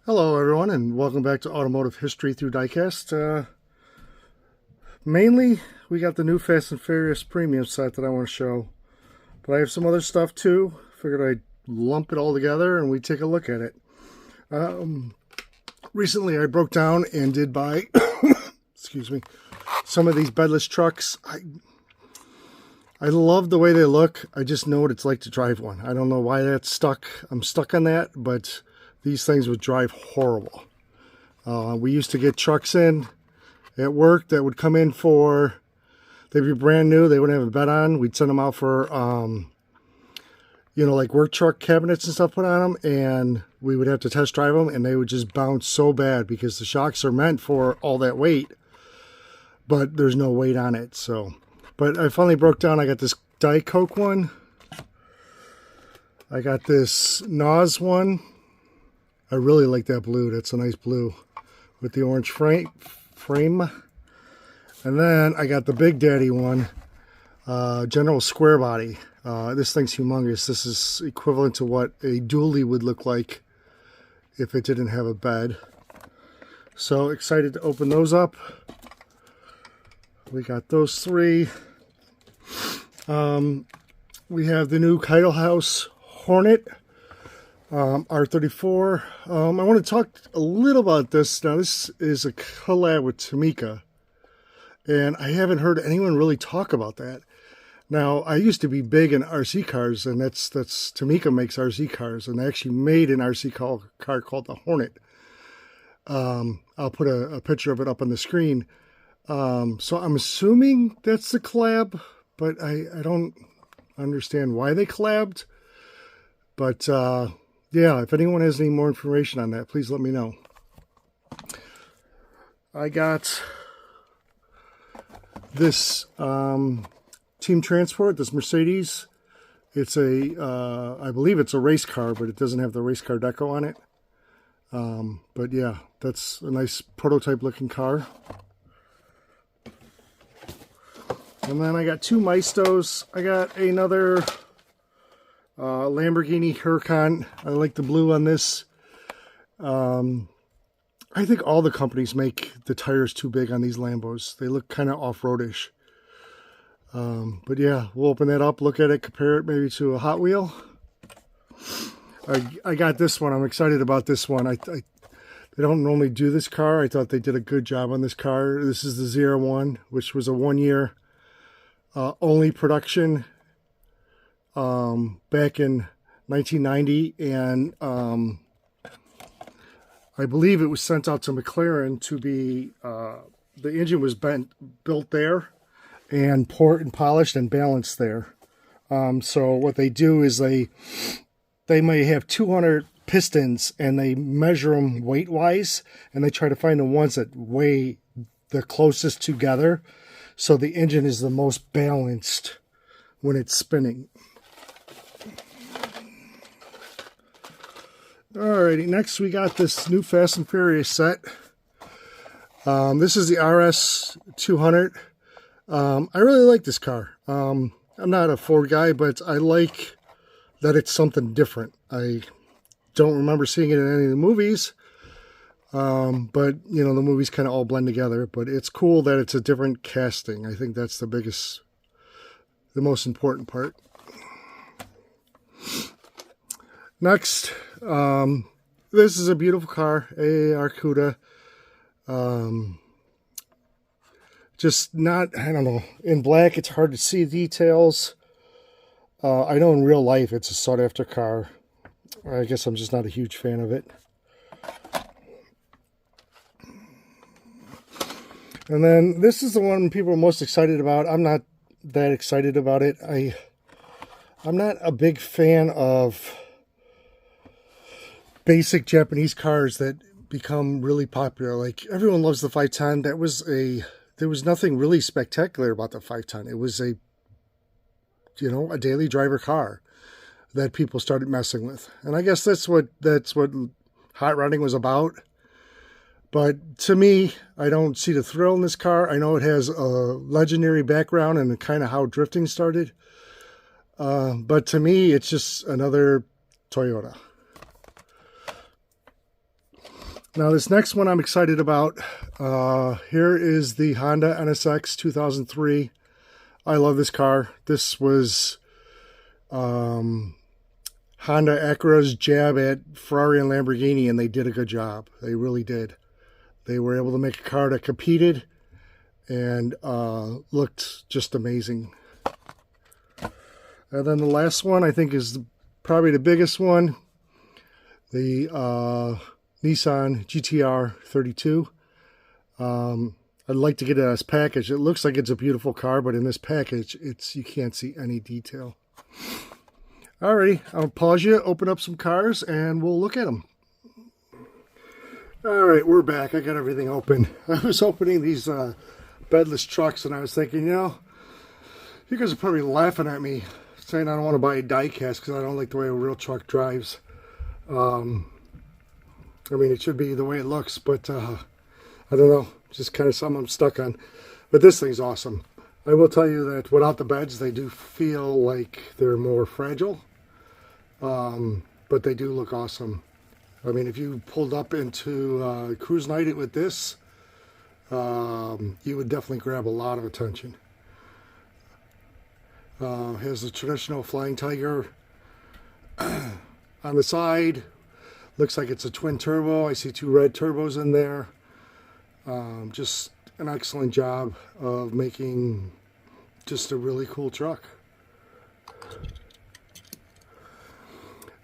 Hello everyone and welcome back to Automotive History through Diecast. Mainly we got the new Fast and Furious premium set that I want to show, but I have some other stuff too. Figured I'd lump it all together and we take a look at it. Recently I broke down and did buy excuse me, some of these Bedless trucks. I love the way they look. I just know what it's like to drive one. I don't know why that's stuck. I'm stuck on that, but these things would drive horrible. We used to get trucks in at work that would come in for, they'd be brand new, they wouldn't have a bed on. We'd send them out for, like work truck cabinets and stuff put on them, and we would have to test drive them, and they would just bounce so bad because the shocks are meant for all that weight, but there's no weight on it. So, but I finally broke down. I got this Diet Coke one. I got this NOS one. I really like that blue. That's a nice blue with the orange frame. And then I got the Big Daddy one, General Square Body. This thing's humongous. This is equivalent to what a dually would look like if it didn't have a bed. So excited to open those up. We got those three. We have the new Kaido House Hornet. R34. I want to talk a little about this. Now, this is a collab with Tamica, and I haven't heard anyone really talk about that. Now, I used to be big in RC cars, and that's Tamica makes RC cars, and they actually made an RC car called the Hornet. I'll put a picture of it up on the screen. So I'm assuming that's the collab, but I don't understand why they collabed. But yeah, if anyone has any more information on that, please let me know. I got this Team Transport, this Mercedes. It's I believe it's a race car, but it doesn't have the race car deco on it. But yeah, that's a nice prototype looking car. And then I got two Maestos. I got another Lamborghini Huracan. I like the blue on this. I think all the companies make the tires too big on these Lambos. They look kind of off-roadish. But yeah, we'll open that up, look at it, compare it maybe to a Hot Wheel. I got this one. I'm excited about this one. They don't normally do this car. I thought they did a good job on this car. This is the ZR1, which was a 1-year only production. Back in 1990, and I believe it was sent out to McLaren to be, the engine was built there and poured and polished and balanced there. So what they do is they may have 200 pistons and they measure them weight-wise, and they try to find the ones that weigh the closest together, so the engine is the most balanced when it's spinning. Alrighty, next we got this new Fast and Furious set. This is the RS200. I really like this car. I'm not a Ford guy, but I like that it's something different. I don't remember seeing it in any of the movies, but you know, the movies kind of all blend together. But it's cool that it's a different casting. I think that's the most important part. Next, this is a beautiful car, a Arcuda. Just not, I don't know, in black it's hard to see details. I know in real life it's a sought after car. I guess I'm just not a huge fan of it. And then this is the one people are most excited about. I'm not that excited about it. I'm not a big fan of basic Japanese cars that become really popular. Like, everyone loves the 510. There was nothing really spectacular about the 510. It was a daily driver car that people started messing with. And I guess that's what hot rodding was about. But to me, I don't see the thrill in this car. I know it has a legendary background and kind of how drifting started. But to me, it's just another Toyota. Now this next one I'm excited about. Here is the Honda NSX 2003. I love this car. This was Honda Acura's jab at Ferrari and Lamborghini, and they did a good job. They really did. They were able to make a car that competed and looked just amazing. And then the last one I think is probably the biggest one. The Nissan GTR 32. I'd like to get it as package. It looks like it's a beautiful car, but in this package, you can't see any detail. Alrighty, I'll pause you, open up some cars, and we'll look at them. Alright, we're back. I got everything open. I was opening these Bedless trucks, and I was thinking, you guys are probably laughing at me, saying I don't want to buy a diecast because I don't like the way a real truck drives. I mean, it should be the way it looks, but I don't know. Just kind of something I'm stuck on. But this thing's awesome. I will tell you that without the beds, they do feel like they're more fragile. But they do look awesome. I mean, if you pulled up into cruise night with this, you would definitely grab a lot of attention. Has the traditional Flying Tiger on the side. Looks like it's a twin turbo. I see 2 red turbos in there. Just an excellent job of making just a really cool truck.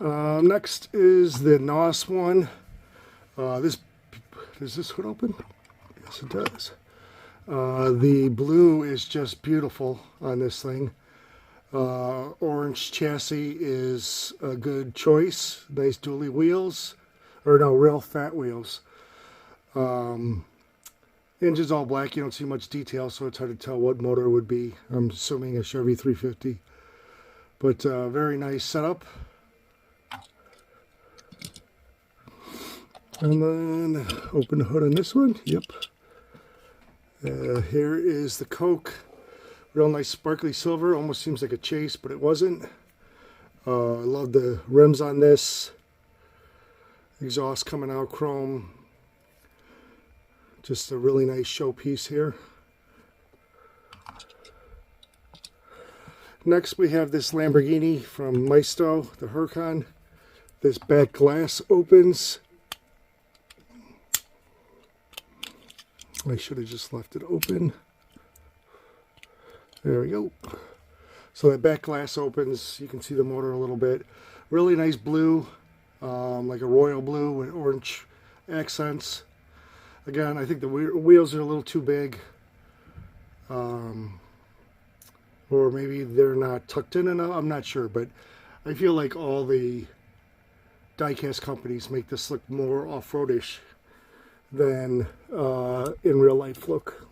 Next is the NOS one. Does this hood open? Yes, it does. The blue is just beautiful on this thing. Orange chassis is a good choice. Nice dually wheels, or no, real fat wheels. Engine's all black. You don't see much detail, so it's hard to tell what motor it would be. I'm assuming a Chevy 350. But very nice setup. And then open the hood on this one. Yep. Here is the Coke. Real nice sparkly silver. Almost seems like a Chase, but it wasn't. I love the rims on this. Exhaust coming out chrome. Just a really nice showpiece here. Next we have this Lamborghini from Maisto, the Huracan. This back glass opens. I should have just left it open. There we go. So that back glass opens. You can see the motor a little bit. Really nice blue, like a royal blue with orange accents. Again, I think the wheels are a little too big. Or maybe they're not tucked in enough. I'm not sure, but I feel like all the diecast companies make this look more off-roadish than in real life look.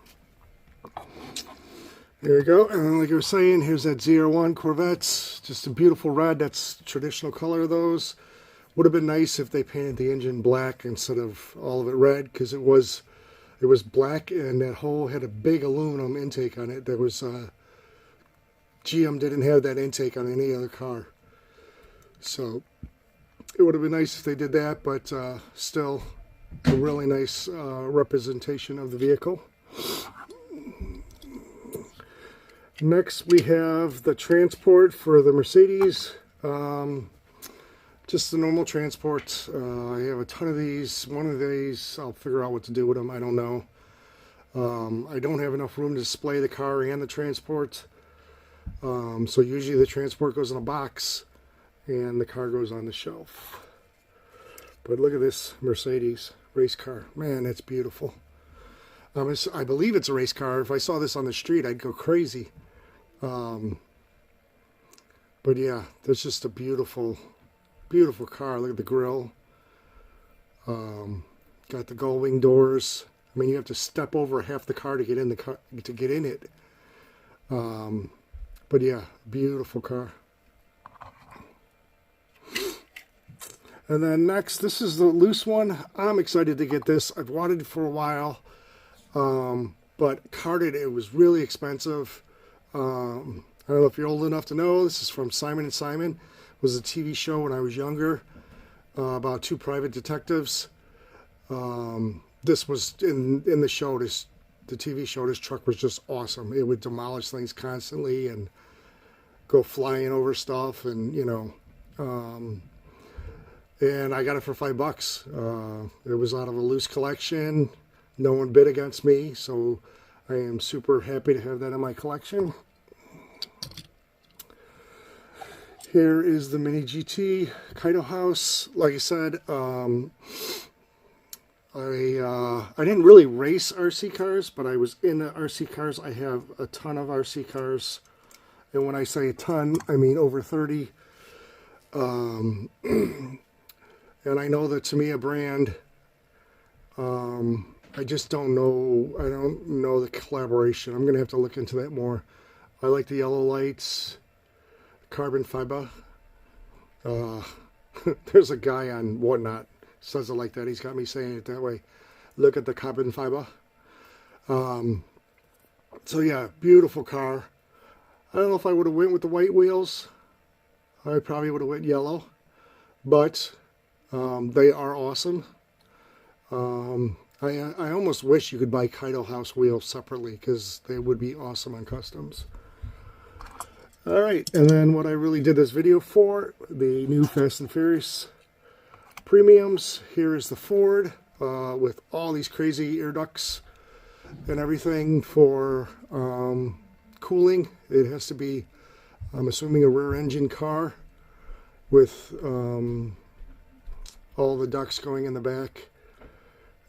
There you go. And then, like I was saying, here's that ZR1 Corvettes. Just a beautiful red. That's the traditional color of those. Would have been nice if they painted the engine black instead of all of it red, because it was black, and that hole had a big aluminum intake on it. There was GM didn't have that intake on any other car, so it would have been nice if they did that. But still, a really nice representation of the vehicle. Next, we have the transport for the Mercedes. Just the normal transport. I have a ton of these. One of these, I'll figure out what to do with them. I don't know. I don't have enough room to display the car and the transport. So usually the transport goes in a box and the car goes on the shelf. But look at this Mercedes race car. Man, that's beautiful. I believe it's a race car. If I saw this on the street, I'd go crazy. But yeah, that's just a beautiful car. Look at the grille. Got the gull wing doors. I mean, you have to step over half the car to get in the car, to get in it. But yeah, beautiful car. And then next, this is the loose one. I'm excited to get this. I've wanted it for a while, but carded, it was really expensive. I don't know if you're old enough to know. This is from Simon & Simon. It was a TV show when I was younger about 2 private detectives. This was in the show. The TV show. This truck was just awesome. It would demolish things constantly and go flying over stuff, and and I got it for $5. It was out of a loose collection. No one bid against me, so I am super happy to have that in my collection. Here is the Mini GT Kaido House. Like I said, I didn't really race RC cars, but I was into RC cars. I have a ton of RC cars, and when I say a ton, I mean over 30. And I know the Tamiya brand. I just don't know. I don't know the collaboration. I'm gonna have to look into that more. I like the yellow lights, carbon fiber. There's a guy on Whatnot says it like that. He's got me saying it that way. Look at the carbon fiber. So yeah, beautiful car. I don't know if I would have went with the white wheels. I probably would have went yellow, but they are awesome. I almost wish you could buy Kaido House wheels separately, because they would be awesome on customs. Alright, and then what I really did this video for, the new Fast and Furious premiums. Here is the Ford with all these crazy air ducts and everything for cooling. It has to be, I'm assuming, a rear engine car with all the ducts going in the back.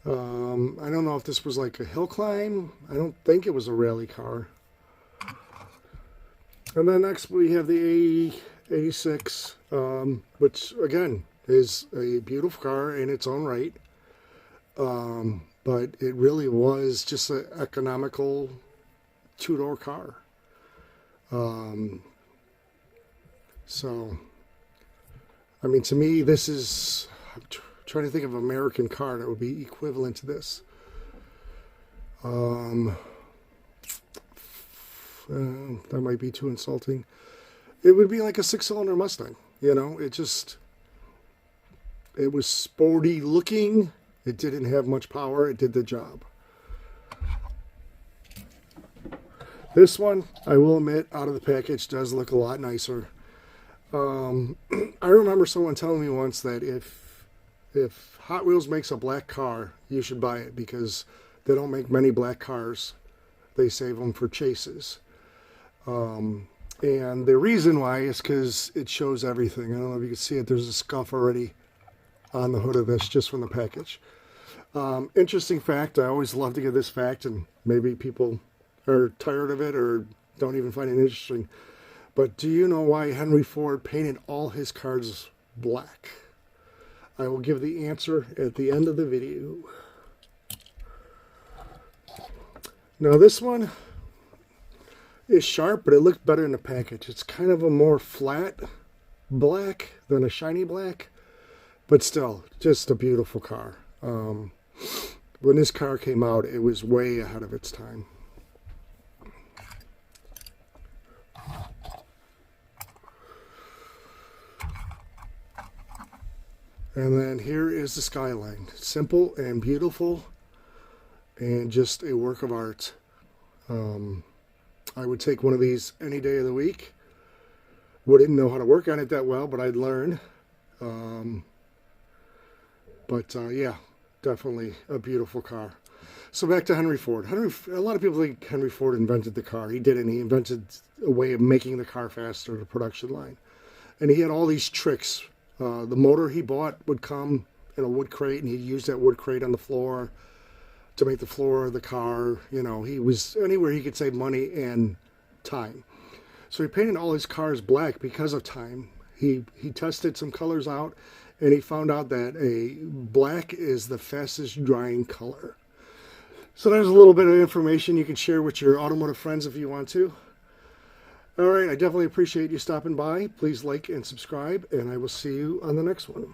I don't know if this was like a hill climb. I don't think it was a rally car. And then next we have the A86, which again is a beautiful car in its own right. But it really was just an economical two-door car. So, I mean, to me, this is, I'm trying to think of an American car that would be equivalent to this. That might be too insulting. It would be like a 6-cylinder Mustang, you know. It was sporty looking. It didn't have much power. It did the job. This one, I will admit, out of the package does look a lot nicer. I remember someone telling me once that if Hot Wheels makes a black car, you should buy it, because they don't make many black cars. They save them for chases. And the reason why is because it shows everything. I don't know if you can see it. There's a scuff already on the hood of this just from the package. Interesting fact. I always love to give this fact, and maybe people are tired of it or don't even find it interesting. But do you know why Henry Ford painted all his cars black? I will give the answer at the end of the video. Now this one is sharp, but it looks better in the package. It's kind of a more flat black than a shiny black, but still, just a beautiful car. When this car came out, it was way ahead of its time. And then here is the Skyline. Simple and beautiful, and just a work of art. I would take one of these any day of the week. Wouldn't know how to work on it that well, but I'd learn. Yeah, definitely a beautiful car. So back to Henry Ford. A lot of people think Henry Ford invented the car. He didn't. He invented a way of making the car faster, the production line. And he had all these tricks. The motor he bought would come in a wood crate, and he'd use that wood crate on the floor to make the floor of the car. You know, he was anywhere he could save money and time. So he painted all his cars black because of time. He tested some colors out, and he found out that a black is the fastest drying color. So there's a little bit of information you can share with your automotive friends if you want to. All right, I definitely appreciate you stopping by. Please like and subscribe, and I will see you on the next one.